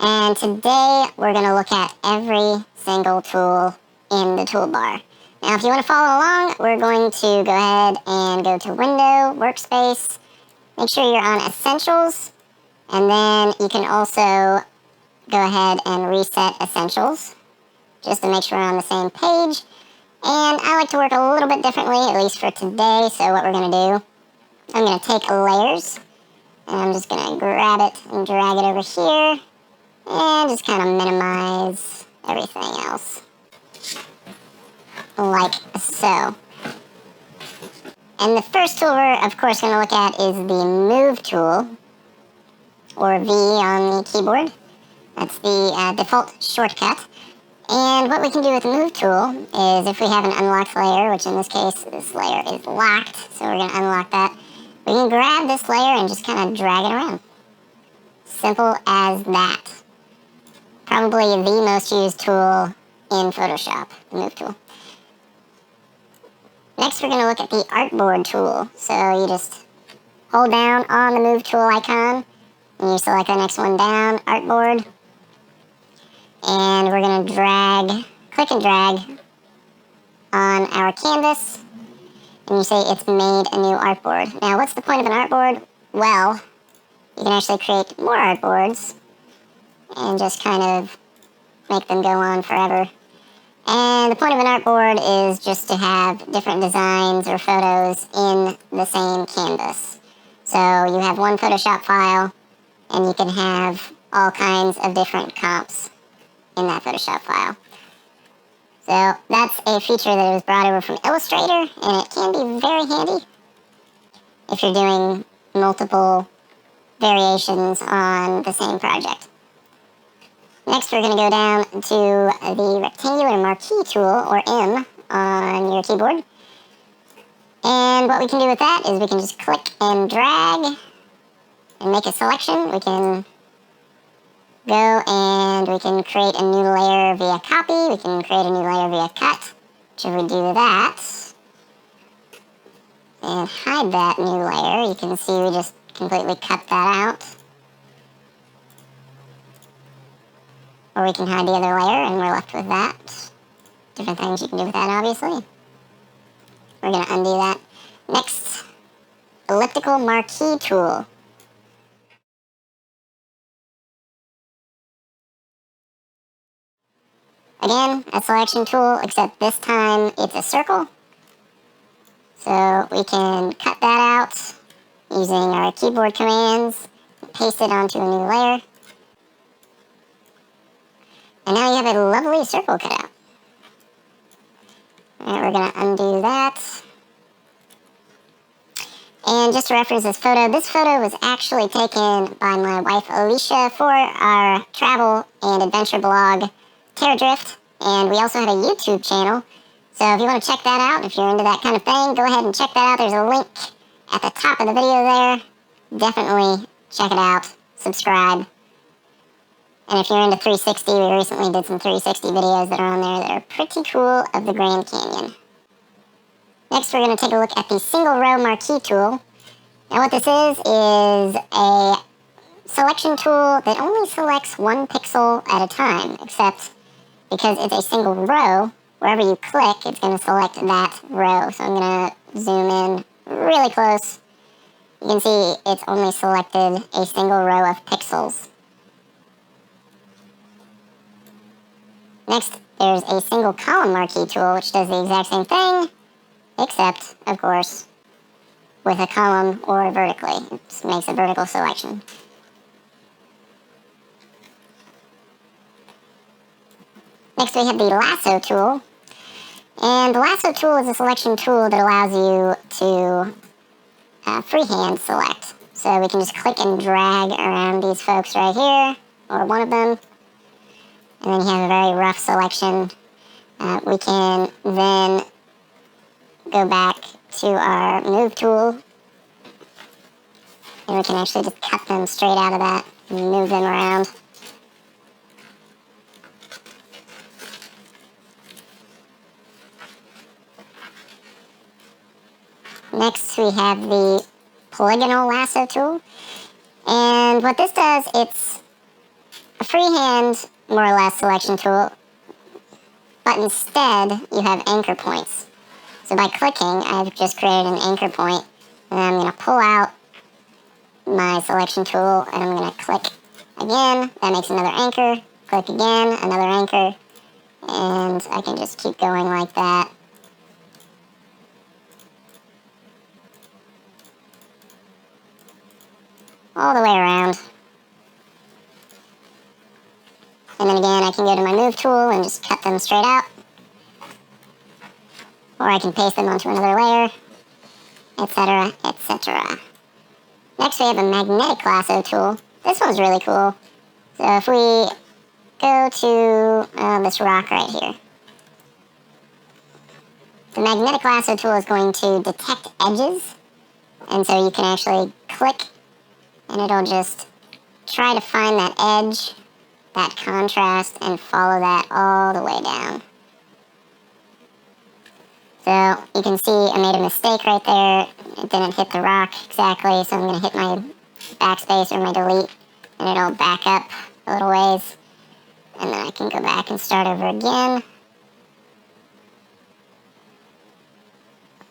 And today we're going to look at every single tool in the toolbar. Now if you want to follow along, we're going to go ahead and go to Window, Workspace, make sure you're on Essentials, and then you can also go ahead and reset Essentials just to make sure we're on the same page. And I like to work a little bit differently, at least for today. So what we're going to do, I'm going to take Layers, and I'm just going to grab it and drag it over here, and just kind of minimize everything else, like so. And the first tool we're, of course, going to look at is the Move tool, or V on the keyboard. That's the default shortcut. And what we can do with the Move tool is if we have an unlocked layer, which in this case, this layer is locked, so we're going to unlock that, we can grab this layer and just kind of drag it around. Simple as that. Probably the most used tool in Photoshop, the Move tool. Next, we're going to look at the Artboard tool. So you just hold down on the Move tool icon, and you select the next one down, Artboard. And we're going to click and drag on our canvas, and you say it's made a new artboard. Now, what's the point of an artboard? Well, you can actually create more artboards and just kind of make them go on forever. And the point of an artboard is just to have different designs or photos in the same canvas. So you have one Photoshop file, and you can have all kinds of different comps in that Photoshop file. So that's a feature that was brought over from Illustrator, and it can be very handy if you're doing multiple variations on the same project. Next, we're going to go down to the Rectangular Marquee tool, or M, on your keyboard. And what we can do with that is we can just click and drag and make a selection. We can go and we can create a new layer via copy. We can create a new layer via cut. Should we do that and hide that new layer, you can see we just completely cut that out. Or we can hide the other layer and we're left with that. Different things you can do with that, obviously. We're going to undo that. Next, Elliptical Marquee tool. Again, a selection tool, except this time it's a circle. So we can cut that out using our keyboard commands, paste it onto a new layer. And now you have a lovely circle cut out. Alright, we're going to undo that. And just to reference this photo was actually taken by my wife Alicia for our travel and adventure blog, Terra Drift, and we also have a YouTube channel. So if you want to check that out, if you're into that kind of thing, go ahead and check that out. There's a link at the top of the video there. Definitely check it out, subscribe. And if you're into 360, we recently did some 360 videos that are on there that are pretty cool of the Grand Canyon. Next, we're going to take a look at the Single Row Marquee tool. Now what this is a selection tool that only selects one pixel at a time, except because it's a single row, wherever you click, it's going to select that row. So I'm going to zoom in really close. You can see it's only selected a single row of pixels. Next, there's a Single Column Marquee tool, which does the exact same thing, except, of course, with a column or vertically. It just makes a vertical selection. Next, we have the Lasso tool. And the Lasso tool is a selection tool that allows you to freehand select. So we can just click and drag around these folks right here, or one of them. And then you have a very rough selection. We can then go back to our Move tool, and we can actually just cut them straight out of that and move them around. Next, we have the Polygonal Lasso tool. And what this does, it's a freehand, more or less, selection tool, but instead you have anchor points. So by clicking, I've just created an anchor point, and I'm going to pull out my selection tool, and I'm going to click again. That makes another anchor. Click again, another anchor, and I can just keep going like that. All the way around. And then again, I can go to my move tool and just cut them straight out. Or I can paste them onto another layer, etc., etc. Next we have a magnetic lasso tool. This one's really cool. So if we go to this rock right here, the magnetic lasso tool is going to detect edges, and so you can actually click and it'll just try to find that edge, that contrast, and follow that all the way down. So you can see I made a mistake right there. It didn't hit the rock exactly, so I'm going to hit my backspace or my delete, and it'll back up a little ways. And then I can go back and start over again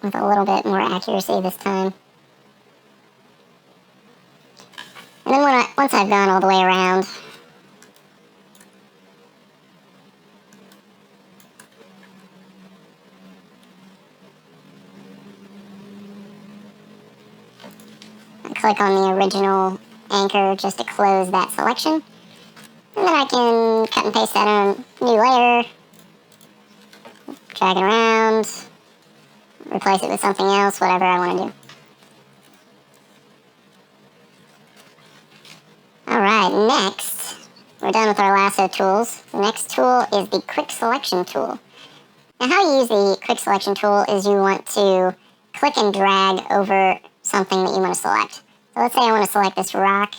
with a little bit more accuracy this time. And then once I've gone all the way around, I click on the original anchor just to close that selection. And then I can cut and paste that on a new layer, drag it around, replace it with something else, whatever I want to do. Alright, next, we're done with our lasso tools. The next tool is the quick selection tool. Now how you use the quick selection tool is you want to click and drag over something that you want to select. So let's say I want to select this rock.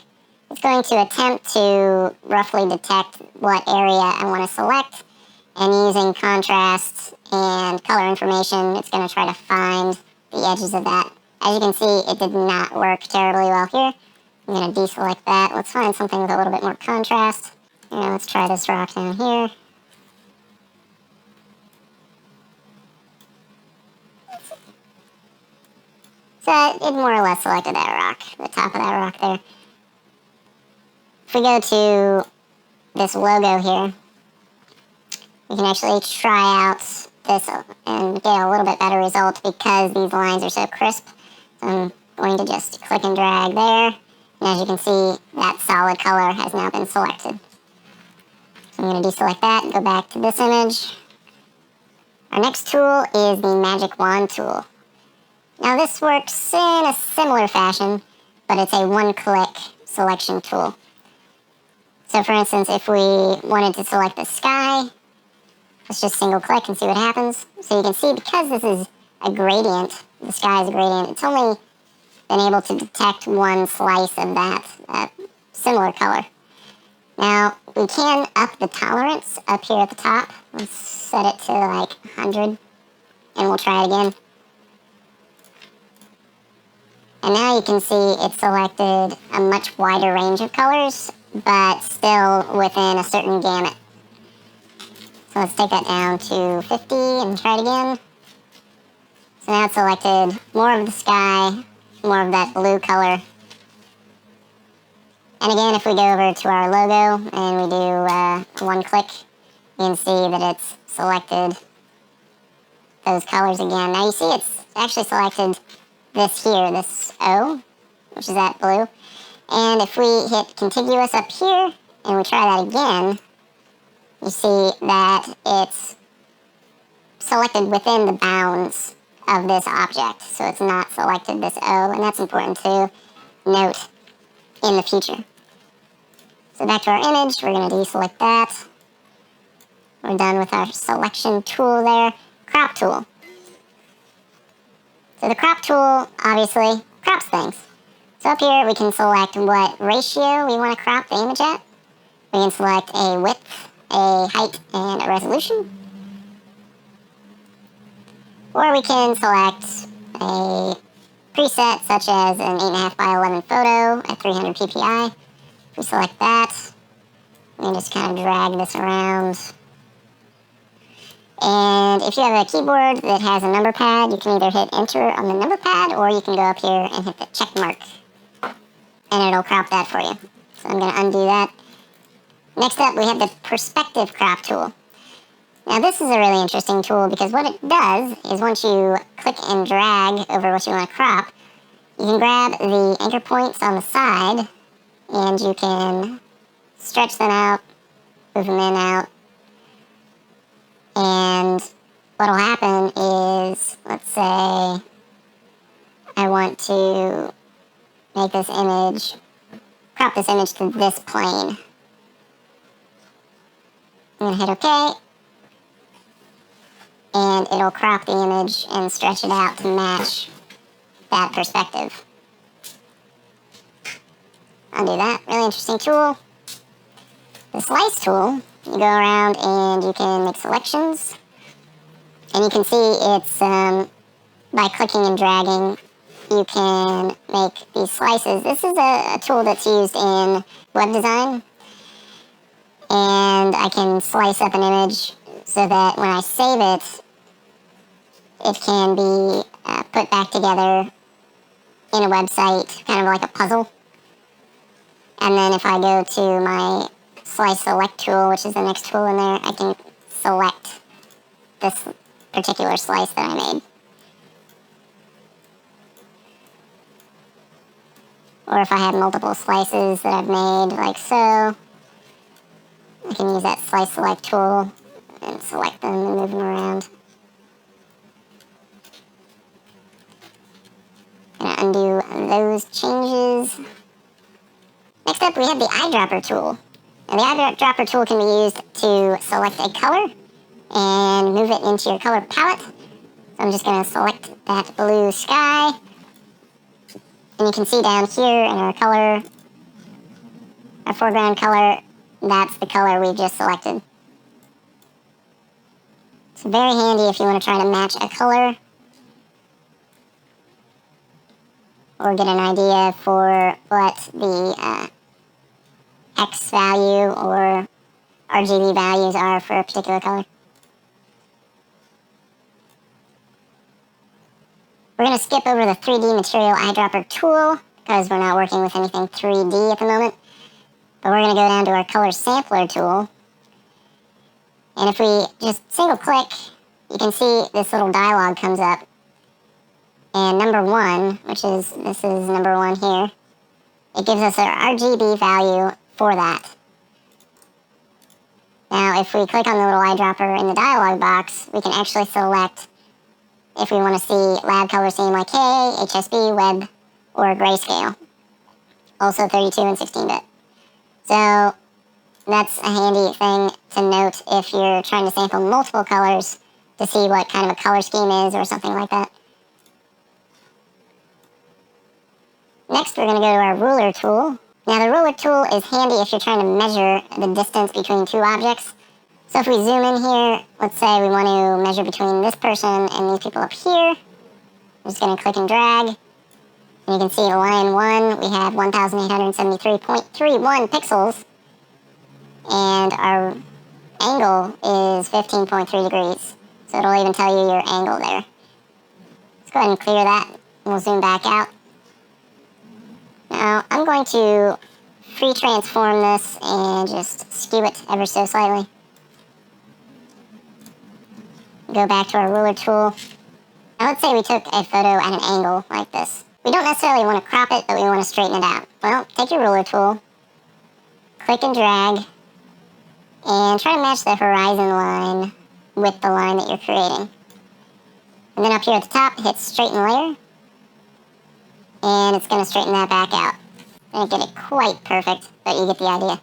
It's going to attempt to roughly detect what area I want to select, and using contrast and color information, it's going to try to find the edges of that. As you can see, it did not work terribly well here. I'm going to deselect that. Let's find something with a little bit more contrast. And let's try this rock down here. So it more or less selected that rock, the top of that rock there. If we go to this logo here, we can actually try out this and get a little bit better result because these lines are so crisp. So I'm going to just click and drag there. And as you can see, that solid color has now been selected. So I'm going to deselect that and go back to this image. Our next tool is the Magic Wand tool. Now this works in a similar fashion, but it's a one-click selection tool. So for instance, if we wanted to select the sky, let's just single click and see what happens. So you can see because this is a gradient, the sky is a gradient, it's only been able to detect one slice of that similar color. Now we can up the tolerance up here at the top. Let's set it to like 100 and we'll try it again. And now you can see it selected a much wider range of colors, but still within a certain gamut. So let's take that down to 50 and try it again. So now it's selected more of the sky, more of that blue color. And again, if we go over to our logo and we do one click, you can see that it's selected those colors again. Now you see it's actually selected this here, this O, which is that blue. And if we hit contiguous up here and we try that again, you see that it's selected within the bounds of this object. So it's not selected this O, and that's important to note in the future. So back to our image, we're going to deselect that. We're done with our selection tool there. Crop tool. So the crop tool obviously crops things. So up here we can select what ratio we want to crop the image at. We can select a width, a height, and a resolution. Or we can select a preset such as an 8.5 by 11 photo at 300 ppi. If we select that, we just kind of drag this around. And if you have a keyboard that has a number pad, you can either hit enter on the number pad, or you can go up here and hit the check mark, and it'll crop that for you. So I'm going to undo that. Next up, we have the perspective crop tool. Now this is a really interesting tool because what it does is once you click and drag over what you want to crop, you can grab the anchor points on the side and you can stretch them out, move them in and out. And what'll happen is, let's say I want to make this image, crop this image to this plane. I'm going to hit OK. And it'll crop the image and stretch it out to match that perspective. Undo that. Really interesting tool. The slice tool, you go around and you can make selections. And you can see it's, by clicking and dragging, you can make these slices. This is a tool that's used in web design. And I can slice up an image so that when I save it, it can be put back together in a website, kind of like a puzzle. And then if I go to my slice select tool, which is the next tool in there, I can select this particular slice that I made. Or if I have multiple slices that I've made, like so, I can use that slice select tool and select them and move them around. Gonna undo those changes. Next up, we have the eyedropper tool. And the eyedropper tool can be used to select a color and move it into your color palette. So I'm just gonna select that blue sky. And you can see down here in our color, our foreground color, that's the color we just selected. It's very handy if you want to try to match a color or get an idea for what the X value or RGB values are for a particular color. We're going to skip over the 3D material eyedropper tool because we're not working with anything 3D at the moment. But we're going to go down to our color sampler tool. And if we just single click, you can see this little dialog comes up. And number 1, this is number 1 here, it gives us our RGB value for that. Now, if we click on the little eyedropper in the dialog box, we can actually select if we want to see lab color scheme like K, HSB, web, or grayscale. Also 32 and 16-bit. So that's a handy thing to note if you're trying to sample multiple colors to see what kind of a color scheme is or something like that. Next, we're going to go to our ruler tool. Now, the ruler tool is handy if you're trying to measure the distance between two objects. So if we zoom in here, let's say we want to measure between this person and these people up here. I'm just going to click and drag. And you can see line 1, we have 1,873.31 pixels. And our angle is 15.3 degrees. So it'll even tell you your angle there. Let's go ahead and clear that. And we'll zoom back out. Now, I'm going to free transform this and just skew it ever so slightly. Go back to our ruler tool. Now let's say we took a photo at an angle like this. We don't necessarily want to crop it, but we want to straighten it out. Well, take your ruler tool, click and drag, and try to match the horizon line with the line that you're creating. And then up here at the top, hit straighten layer, and it's going to straighten that back out. Didn't get it quite perfect, but you get the idea.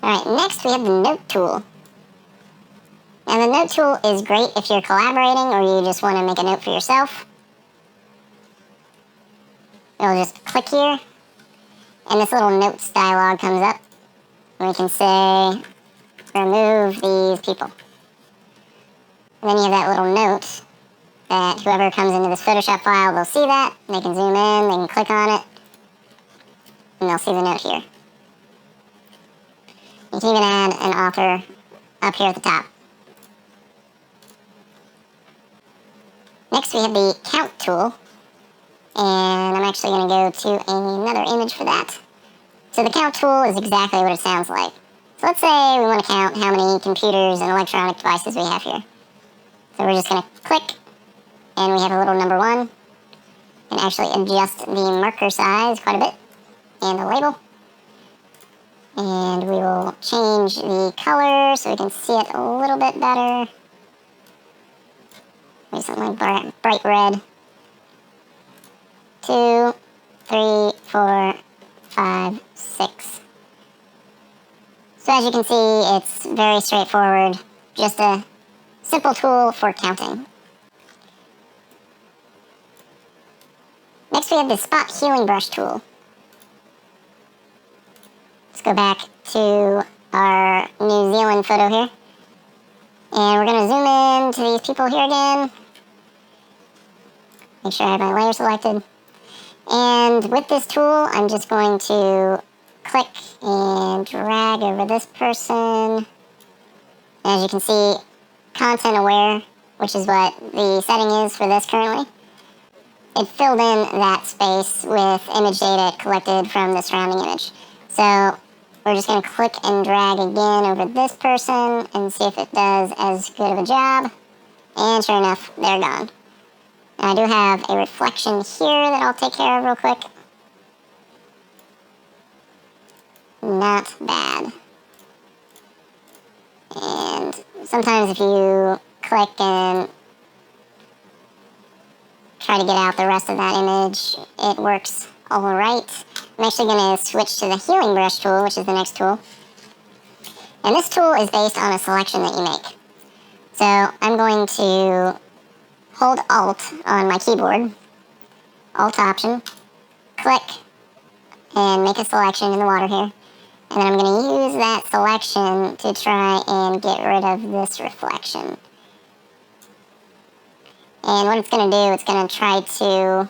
Alright, next we have the note tool. Now the note tool is great if you're collaborating or you just want to make a note for yourself. You'll just click here, and this little notes dialog comes up. And we can say, remove these people. And then you have that little note that whoever comes into this Photoshop file, they'll see that. They can zoom in, they can click on it, and they'll see the note here. You can even add an author up here at the top. Next we have the count tool, and I'm actually going to go to another image for that. So the count tool is exactly what it sounds like. So let's say we want to count how many computers and electronic devices we have here. So we're just going to click, and we have a little number 1. And actually adjust the marker size quite a bit, and the label. And we will change the color so we can see it a little bit better. Maybe something like bright red. 2, 3, 4, 5, 6. So as you can see, it's very straightforward. Just a simple tool for counting. Next we have the Spot Healing Brush tool. Let's go back to our New Zealand photo here. And we're going to zoom in to these people here again. Make sure I have my layer selected. And with this tool, I'm just going to click and drag over this person. As you can see, content aware, which is what the setting is for this currently. It filled in that space with image data collected from the surrounding image. So we're just going to click and drag again over this person and see if it does as good of a job. And sure enough, they're gone. Now I do have a reflection here that I'll take care of real quick. Not bad. And sometimes if you click and try to get out the rest of that image, it works all right. I'm actually going to switch to the Healing Brush tool, which is the next tool. And this tool is based on a selection that you make. So I'm going to hold Alt on my keyboard, Alt Option, click, and make a selection in the water here. And then I'm going to use that selection to try and get rid of this reflection. And what it's going to do, it's going to try to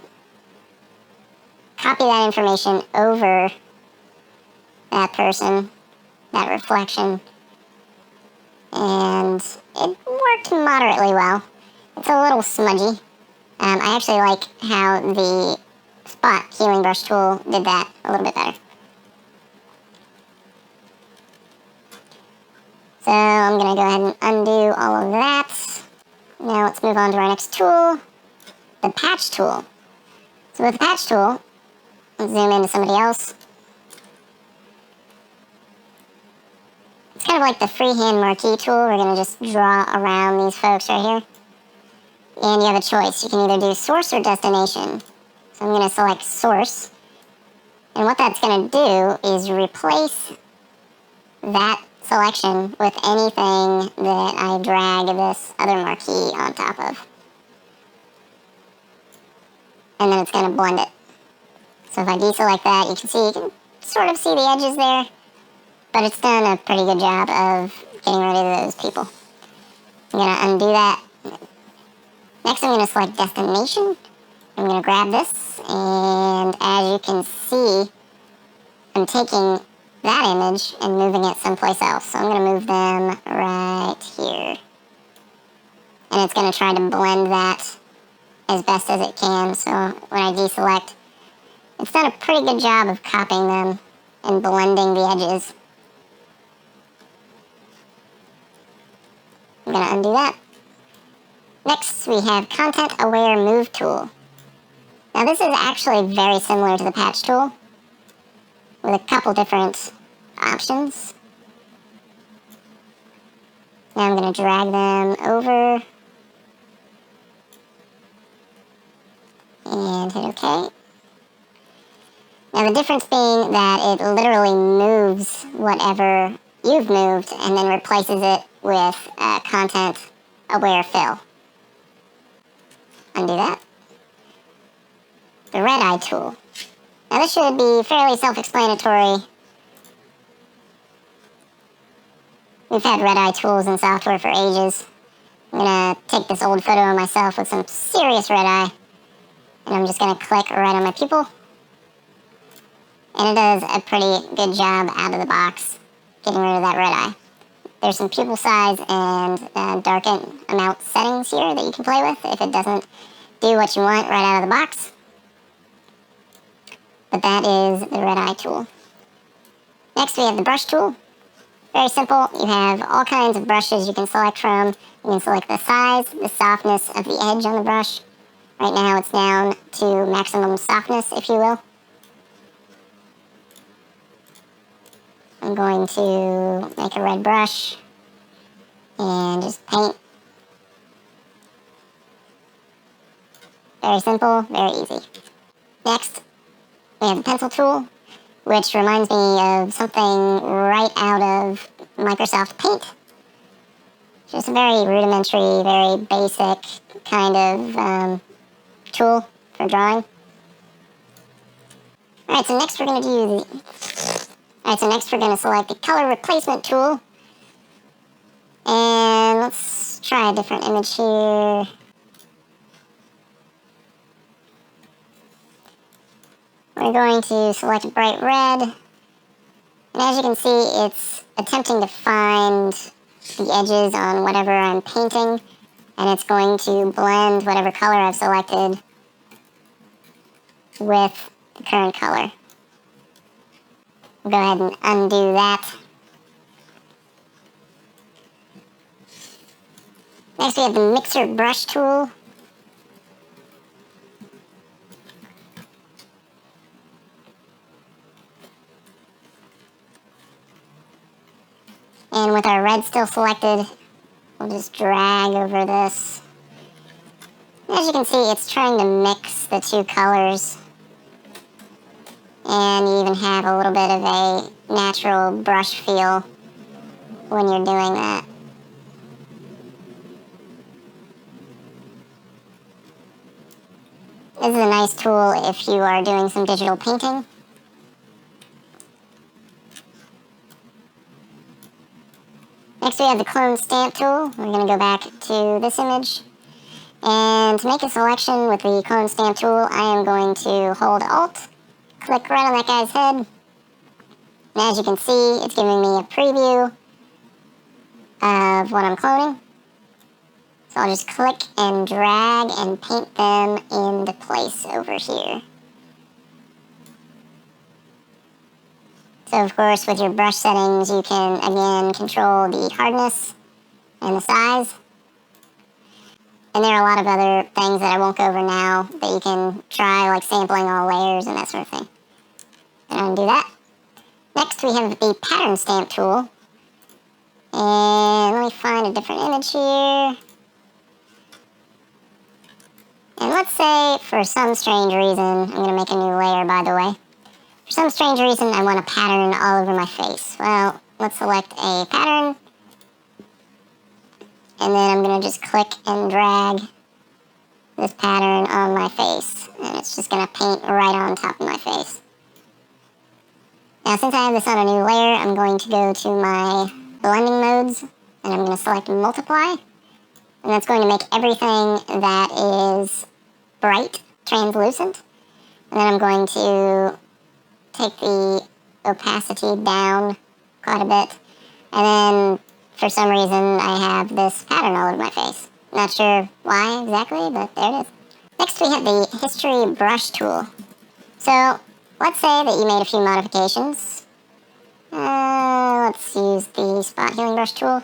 copy that information over that person, that reflection. And it worked moderately well. It's a little smudgy. I actually like how the Spot Healing Brush tool did that a little bit better. So I'm going to go ahead and undo all of that. Now let's move on to our next tool, the Patch tool. So with the Patch tool, let's zoom into somebody else. It's kind of like the freehand marquee tool. We're going to just draw around these folks right here. And you have a choice. You can either do source or destination. So I'm going to select source. And what that's going to do is replace that selection with anything that I drag this other marquee on top of. And then it's going to blend it. So if I deselect that, you can sort of see the edges there. But it's done a pretty good job of getting rid of those people. I'm going to undo that. Next I'm going to select destination. I'm going to grab this, and as you can see, I'm taking that image and moving it someplace else. So I'm going to move them right here. And it's going to try to blend that as best as it can. So when I deselect, it's done a pretty good job of copying them and blending the edges. I'm going to undo that. Next, we have Content Aware Move tool. Now this is actually very similar to the Patch tool with a couple different options. Now I'm going to drag them over and hit OK. Now the difference being that it literally moves whatever you've moved and then replaces it with a Content Aware Fill. Undo that. The Red Eye tool. Now this should be fairly self-explanatory. We've had red eye tools in software for ages. I'm going to take this old photo of myself with some serious red eye, and I'm just going to click right on my pupil. And it does a pretty good job out of the box, getting rid of that red eye. There's some pupil size and darken amount settings here that you can play with if it doesn't do what you want right out of the box. But that is the red eye tool. Next we have the brush tool. Very simple. You have all kinds of brushes you can select from. You can select the size, the softness of the edge on the brush. Right now it's down to maximum softness, if you will. I'm going to make a red brush and just paint. Very simple, very easy. Next, we have the pencil tool, which reminds me of something right out of Microsoft Paint. Just a very rudimentary, very basic kind of tool for drawing. Alright, so next we're going to select the color replacement tool. And let's try a different image here. We're going to select bright red. And as you can see, it's attempting to find the edges on whatever I'm painting. And it's going to blend whatever color I've selected with the current color. We'll go ahead and undo that. Next we have the mixer brush tool. And with our red still selected, we'll just drag over this. As you can see, it's trying to mix the two colors. And you even have a little bit of a natural brush feel when you're doing that. This is a nice tool if you are doing some digital painting. Next we have the clone stamp tool. We're going to go back to this image. And to make a selection with the clone stamp tool, I am going to hold Alt, click right on that guy's head. And as you can see, it's giving me a preview of what I'm cloning. So I'll just click and drag and paint them into place over here. So of course with your brush settings you can again control the hardness and the size. And there are a lot of other things that I won't go over now that you can try, like sampling all layers and that sort of thing. And undo that. Next we have the pattern stamp tool. And let me find a different image here. And let's say for some strange reason, I'm going to make a new layer by the way. For some strange reason I want a pattern all over my face. Well, let's select a pattern. And then I'm going to just click and drag this pattern on my face. And it's just going to paint right on top of my face. Now since I have this on a new layer, I'm going to go to my blending modes. And I'm going to select multiply. And that's going to make everything that is bright translucent. And then I'm going to take the opacity down quite a bit. And then for some reason I have this pattern all over my face. Not sure why exactly, but there it is. Next we have the history brush tool. So let's say that you made a few modifications. Let's use the spot healing brush tool.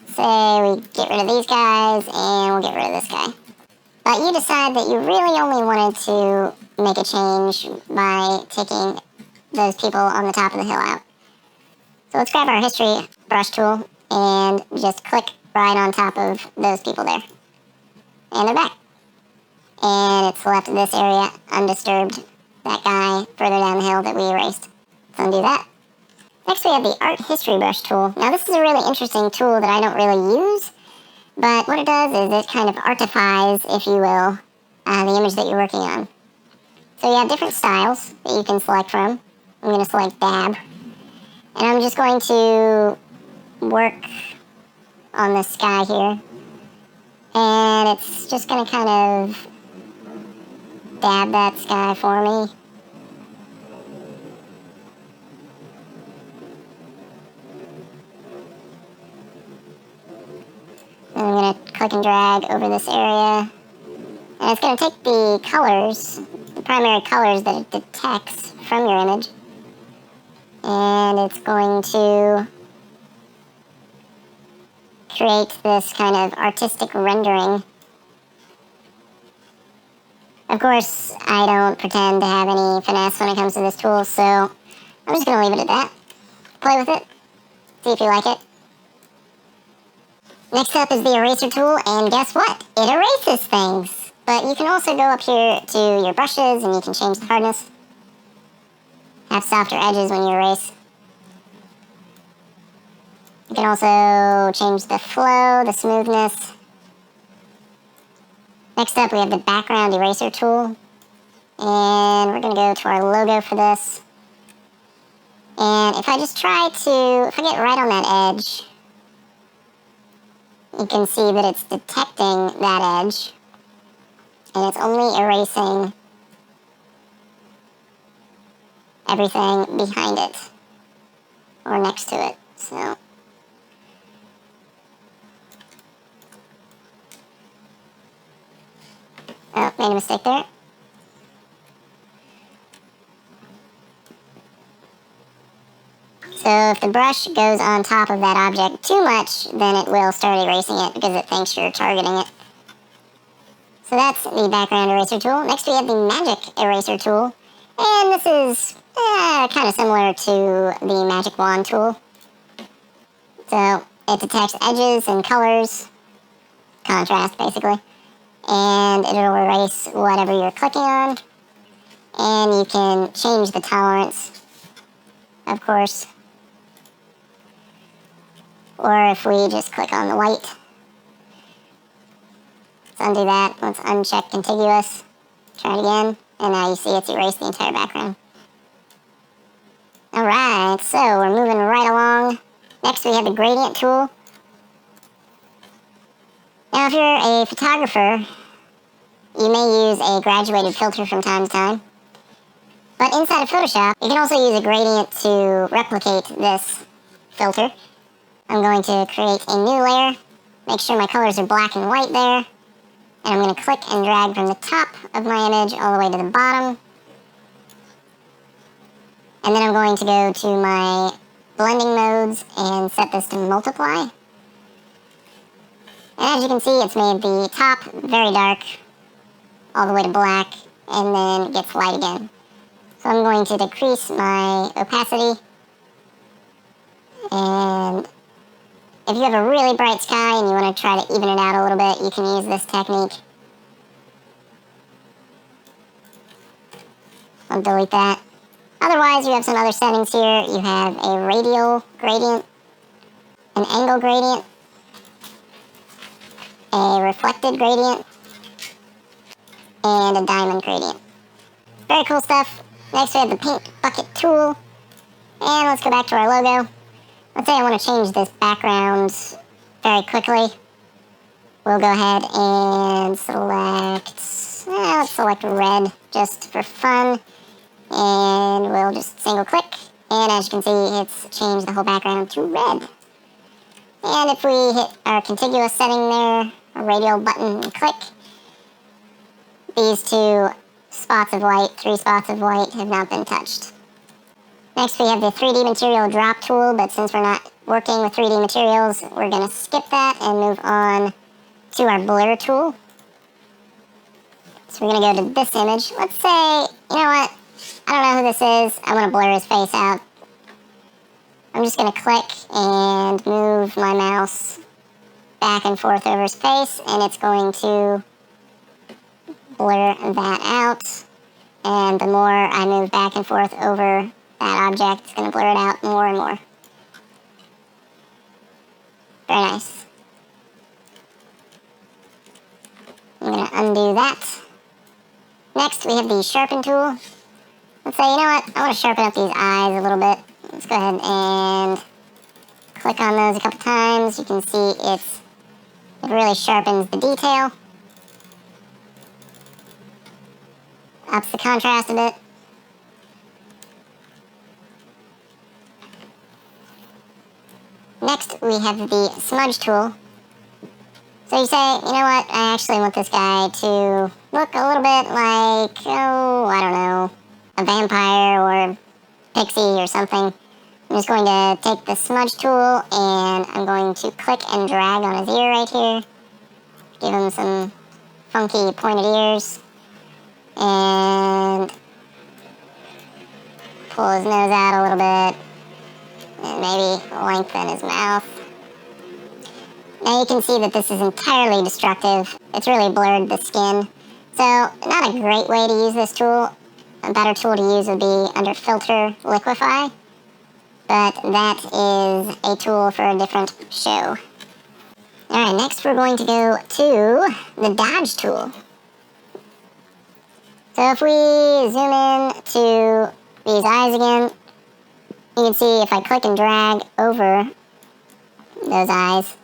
Say we get rid of these guys and we'll get rid of this guy. But you decide that you really only wanted to make a change by taking those people on the top of the hill out. So let's grab our history brush tool and just click right on top of those people there. And they're back. And it's left this area undisturbed, that guy further down the hill that we erased. Let's undo that. Next we have the art history brush tool. Now this is a really interesting tool that I don't really use, but what it does is it kind of artifies, if you will, the image that you're working on. So you have different styles that you can select from. I'm going to select dab. And I'm just going to work on this sky here. And it's just going to kind of dab that sky for me. click and drag over this area. And it's going to take the colors, the primary colors that it detects from your image, and it's going to create this kind of artistic rendering. Of course, I don't pretend to have any finesse when it comes to this tool, so I'm just going to leave it at that. Play with it, see if you like it. Next up is the eraser tool, and guess what? It erases things. But you can also go up here to your brushes, and you can change the hardness. Have softer edges when you erase. You can also change the flow, the smoothness. Next up, we have the background eraser tool. And we're going to go to our logo for this. And if I just if I get right on that edge, you can see that it's detecting that edge. And it's only erasing everything behind it, or next to it. So oh, made a mistake there. So if the brush goes on top of that object too much, then it will start erasing it because it thinks you're targeting it. So that's the background eraser tool. Next we have the magic eraser tool. And this is kind of similar to the magic wand tool. So it detects edges and colors, contrast basically, and it'll erase whatever you're clicking on. And you can change the tolerance, of course. Or if we just click on the white, let's undo that. Let's uncheck contiguous. Try it again. And now you see it's erased the entire background. Alright, so we're moving right along. Next we have the gradient tool. Now if you're a photographer, you may use a graduated filter from time to time. But inside of Photoshop, you can also use a gradient to replicate this filter. I'm going to create a new layer, make sure my colors are black and white there, and I'm going to click and drag from the top of my image all the way to the bottom. And then I'm going to go to my blending modes and set this to multiply. And as you can see, it's made the top very dark, all the way to black, and then it gets light again. So I'm going to decrease my opacity, and if you have a really bright sky and you want to try to even it out a little bit, you can use this technique. I'll delete that. Otherwise, you have some other settings here. You have a radial gradient, an angle gradient, a reflected gradient, and a diamond gradient. Very cool stuff. Next we have the paint bucket tool. And let's go back to our logo. Let's say I want to change this background very quickly. We'll go ahead and let's select red just for fun. And we'll just single click. And as you can see, it's changed the whole background to red. And if we hit our contiguous setting there, a radial button and click, these two spots of white, 3 spots of white have not been touched. Next we have the 3D material drop tool, but since we're not working with 3D materials, we're going to skip that and move on to our blur tool. So we're going to go to this image. Let's say, you know what, I don't know who this is, I want to blur his face out. I'm just going to click and move my mouse back and forth over his face, and it's going to blur that out. And the more I move back and forth over that object, it's going to blur it out more and more. Very nice. I'm going to undo that. Next, we have the sharpen tool. Let's say, you know what, I want to sharpen up these eyes a little bit. Let's go ahead and click on those a couple times. You can see it really sharpens the detail. Ups the contrast a bit. Next, we have the smudge tool. So you say, you know what, I actually want this guy to look a little bit like, oh, I don't know, a vampire or pixie or something. I'm just going to take the smudge tool and I'm going to click and drag on his ear right here. Give him some funky pointed ears. And pull his nose out a little bit. And maybe lengthen his mouth. Now you can see that this is entirely destructive. It's really blurred the skin. So, not a great way to use this tool. A better tool to use would be under Filter, Liquify. But that is a tool for a different show. Alright, next we're going to go to the Dodge tool. So if we zoom in to these eyes again, you can see if I click and drag over those eyes,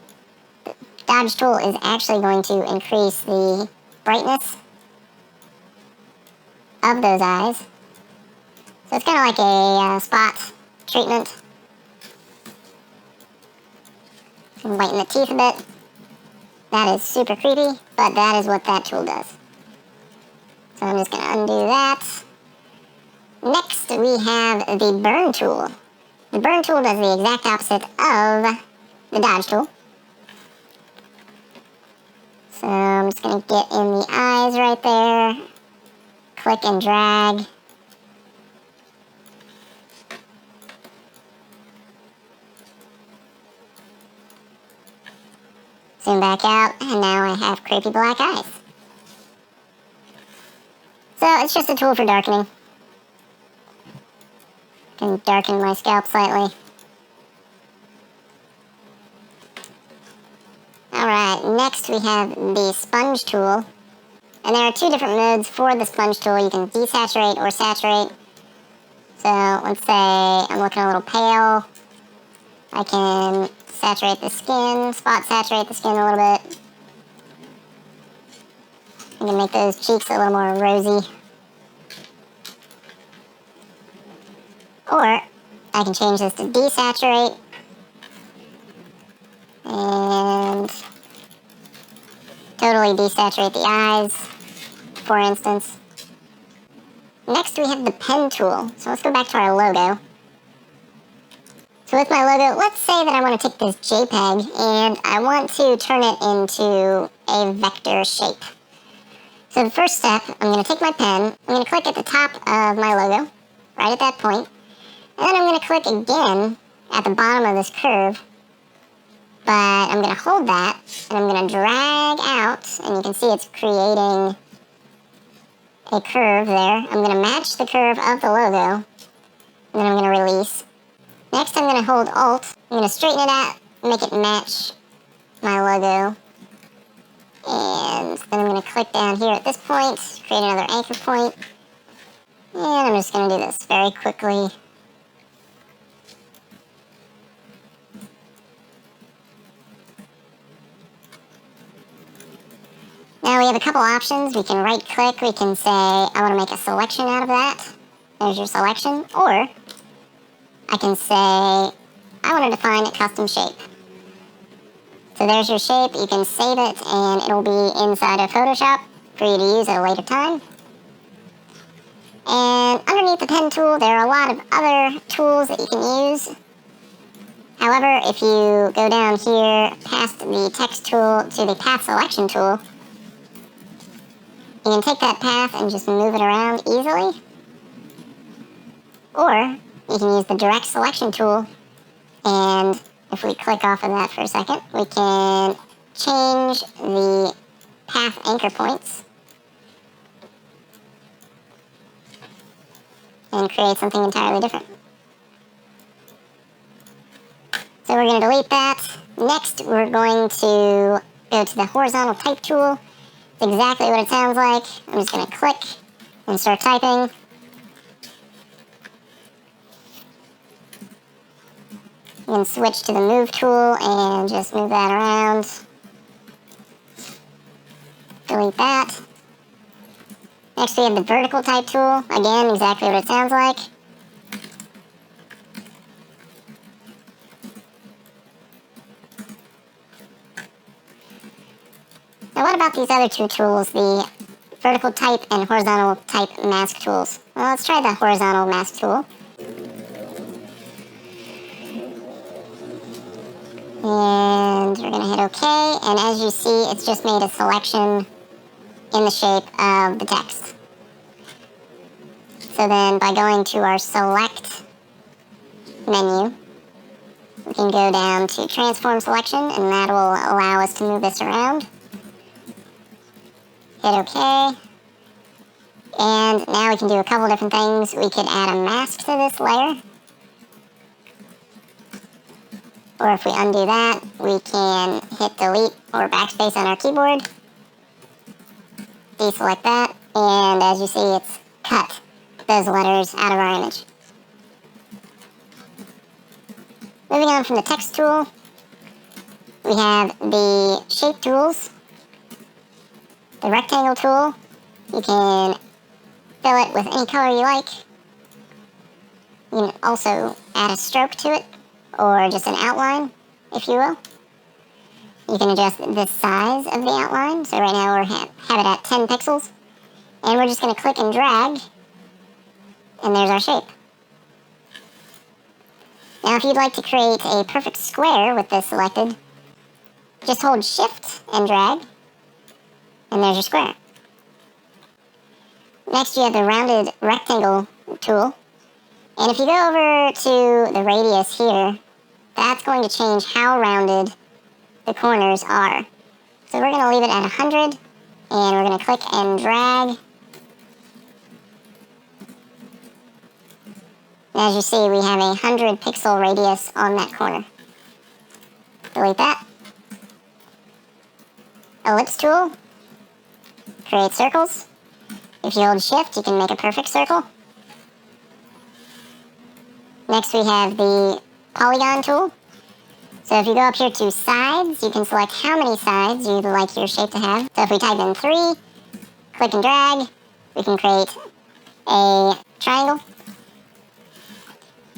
the Dodge tool is actually going to increase the brightness of those eyes. So it's kind of like a spot treatment. Whiten the teeth a bit. That is super creepy, but that is what that tool does. So I'm just going to undo that. Next, we have the Burn tool. The Burn tool does the exact opposite of the Dodge tool. So I'm just going to get in the eyes right there. Click and drag. Zoom back out, and now I have creepy black eyes. So it's just a tool for darkening. Can darken my scalp slightly. Alright, next we have the Sponge tool. And there are two different modes for the Sponge tool. You can desaturate or saturate. So let's say I'm looking a little pale. I can saturate the skin, spot saturate the skin a little bit. I can make those cheeks a little more rosy. Or I can change this to desaturate. And totally desaturate the eyes, for instance. Next we have the Pen tool. So let's go back to our logo. So with my logo, let's say that I want to take this JPEG and I want to turn it into a vector shape. So the first step, I'm going to take my pen, I'm going to click at the top of my logo, right at that point, and then I'm going to click again at the bottom of this curve, but I'm going to hold that, and I'm going to drag out, and you can see it's creating a curve there. I'm going to match the curve of the logo, and then I'm going to release. Next, I'm going to hold Alt. I'm going to straighten it out, make it match my logo. And then I'm going to click down here at this point, create another anchor point. And I'm just going to do this very quickly. Now we have a couple options. We can right click, we can say, I want to make a selection out of that. There's your selection. Or I can say, I want to define a custom shape. So there's your shape. You can save it and it'll be inside of Photoshop for you to use at a later time. And underneath the Pen tool, there are a lot of other tools that you can use. However, if you go down here past the Text tool to the Path Selection tool, you can take that path and just move it around easily. Or you can use the Direct Selection tool, and if we click off of that for a second, we can change the path anchor points and create something entirely different. So we're going to delete that. Next, we're going to go to the Horizontal Type tool. It's exactly what it sounds like. I'm just going to click and start typing. You can switch to the Move tool and just move that around. Delete that. Next we have the Vertical Type tool. Again, exactly what it sounds like. about these other two tools, the vertical type and horizontal type mask tools? Well, let's try the horizontal mask tool. And we're going to hit OK, and as you see, it's just made a selection in the shape of the text. So then by going to our Select menu, we can go down to Transform Selection, and that will allow us to move this around. Hit OK. And now we can do a couple different things. We could add a mask to this layer. Or if we undo that, we can hit Delete or Backspace on our keyboard. Deselect that, and as you see, it's cut those letters out of our image. Moving on from the text tool, we have the shape tools. The rectangle tool, you can fill it with any color you like. You can also add a stroke to it, or just an outline, if you will. You can adjust the size of the outline. So right now we have it at 10 pixels. And we're just going to click and drag, and there's our shape. Now if you'd like to create a perfect square with this selected, just hold Shift and drag, and there's your square. Next you have the rounded rectangle tool. And if you go over to the radius here, that's going to change how rounded the corners are. So we're going to leave it at 100, and we're going to click and drag. And as you see, we have a 100 pixel radius on that corner. Delete that. Ellipse tool. Create circles. If you hold Shift, you can make a perfect circle. Next we have the polygon tool. So if you go up here to sides, you can select how many sides you'd like your shape to have. So if we type in 3, click and drag, we can create a triangle.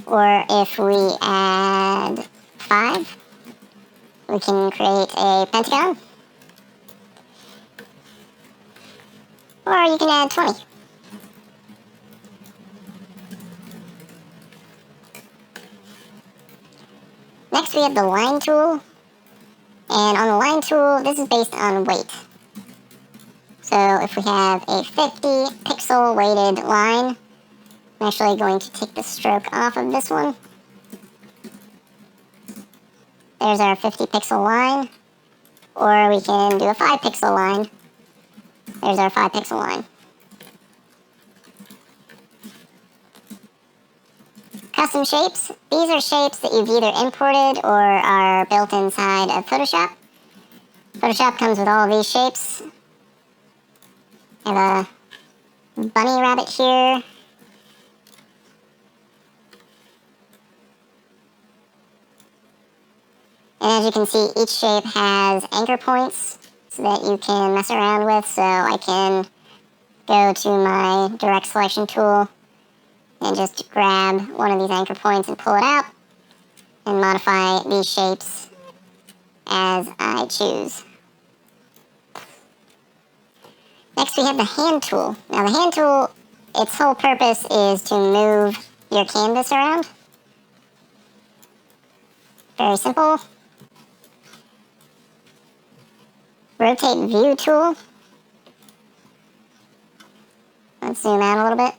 Or if we add 5, we can create a pentagon. Or you can add 20. Next we have the line tool, and on the line tool, this is based on weight. So if we have a 50 pixel weighted line, I'm actually going to take the stroke off of this one. There's our 50 pixel line, or we can do a 5 pixel line. There's our 5 pixel line. Custom shapes. These are shapes that you've either imported or are built inside of Photoshop. Photoshop comes with all of these shapes. I have a bunny rabbit here. And as you can see, each shape has anchor points so that you can mess around with. So I can go to my direct selection tool and just grab one of these anchor points and pull it out and modify these shapes as I choose. Next we have the hand tool. Now the hand tool, its whole purpose is to move your canvas around. Very simple. Rotate view tool. Let's zoom out a little bit.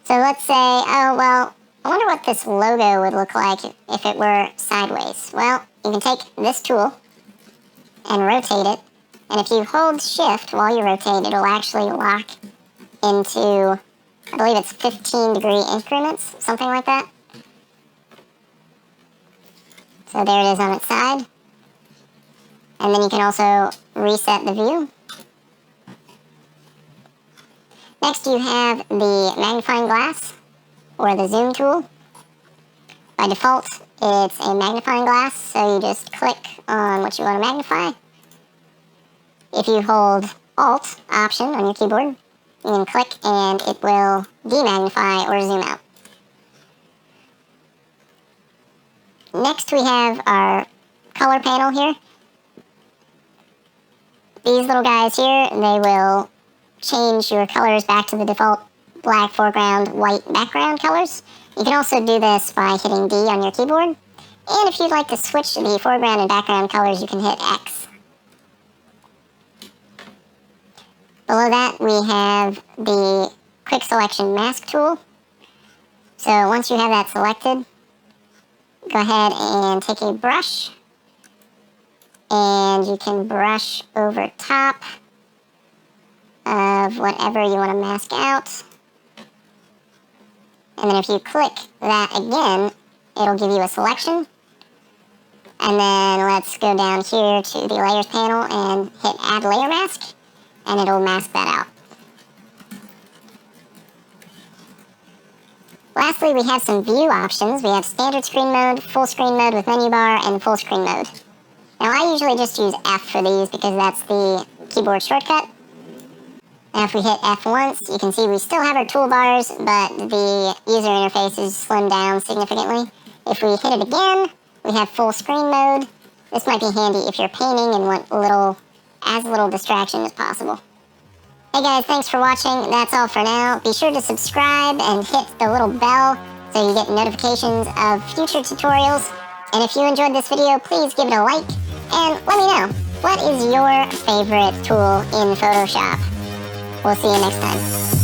So let's say, oh, well, I wonder what this logo would look like if it were sideways. Well, you can take this tool and rotate it. And if you hold Shift while you rotate, it'll actually lock into, I believe it's 15-degree increments, something like that. So there it is on its side. And then you can also reset the view. Next you have the magnifying glass, or the zoom tool. By default, it's a magnifying glass, so you just click on what you want to magnify. If you hold Alt, Option on your keyboard, you can click and it will demagnify or zoom out. Next we have our color panel here. these little guys here, they will change your colors back to the default black foreground, white background colors. You can also do this by hitting D on your keyboard. And if you'd like to switch the foreground and background colors, you can hit X. Below that, we have the Quick Selection Mask tool. So once you have that selected, go ahead and take a brush, and you can brush over top of whatever you want to mask out. And then if you click that again, it'll give you a selection. And then let's go down here to the Layers panel and hit Add Layer Mask, and it'll mask that out. Lastly, we have some view options. We have standard screen mode, full screen mode with menu bar, and full screen mode. Now I usually just use F for these because that's the keyboard shortcut. Now if we hit F once, you can see we still have our toolbars, but the user interface is slimmed down significantly. If we hit it again, we have full screen mode. This might be handy if you're painting and want as little distraction as possible. Hey guys, thanks for watching. That's all for now. Be sure to subscribe and hit the little bell so you get notifications of future tutorials. And if you enjoyed this video, please give it a like and let me know, what is your favorite tool in Photoshop? We'll see you next time.